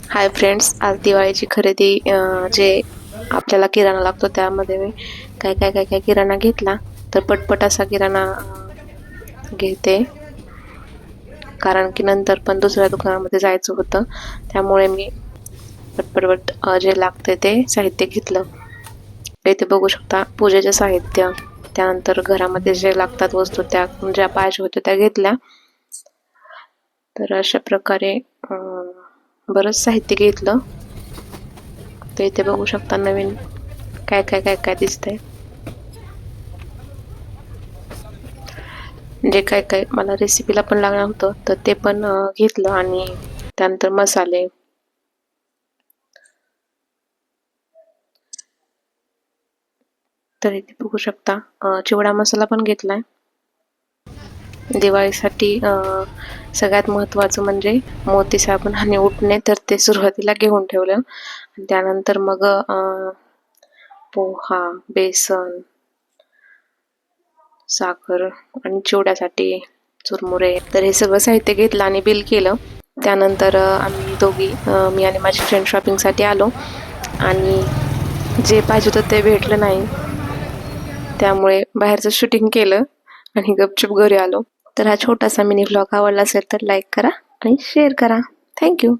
Hi friends, आज दिवाळीची खरेदी जे आपल्याला किराणा लागतो त्यामध्ये मी काय किराणा घेतला. तर पटपट असा किराणा घेते, कारण की नंतर पण दुसऱ्या दुकानामध्ये जायचं होतं. त्यामुळे मी पटपट जे लागते ते साहित्य घेतलं. इथे बघू शकता पूजेचे साहित्य, त्यानंतर घरामध्ये जे लागतात वस्तू त्या ज्या पाहिजे होत्या त्या घेतल्या. तर अशा प्रकारे बरंच साहित्य घेतलं. तर इथे बघू शकता नवीन काय दिसतंय. जे काय मला रेसिपीला पण लागणार होतं तर ते पण घेतलं. आणि त्यानंतर मसाले, तर इथे बघू शकता चिवडा मसाला पण घेतलाय. दिवाळीसाठी सगळ्यात महत्त्वाचं म्हणजे मोती साबण आणि उटणे, तर ते सुरुवातीला घेऊन ठेवलं. आणि त्यानंतर मग पोहा, बेसन, साखर आणि चिवड्यासाठी चुरमुरे, तर हे सगळं साहित्य घेतलं आणि बिल केलं. त्यानंतर आम्ही दोघी, मी आणि माझी फ्रेंड शॉपिंगसाठी आलो. आणि जे पाहिजे होतं ते भेटलं नाही, त्यामुळे बाहेरचं शूटिंग केलं आणि गपचूप घरी आलो. तर हा छोटासा मिनी व्लॉग आवडला असेल तर लाईक करा आणि शेअर करा. थँक्यू.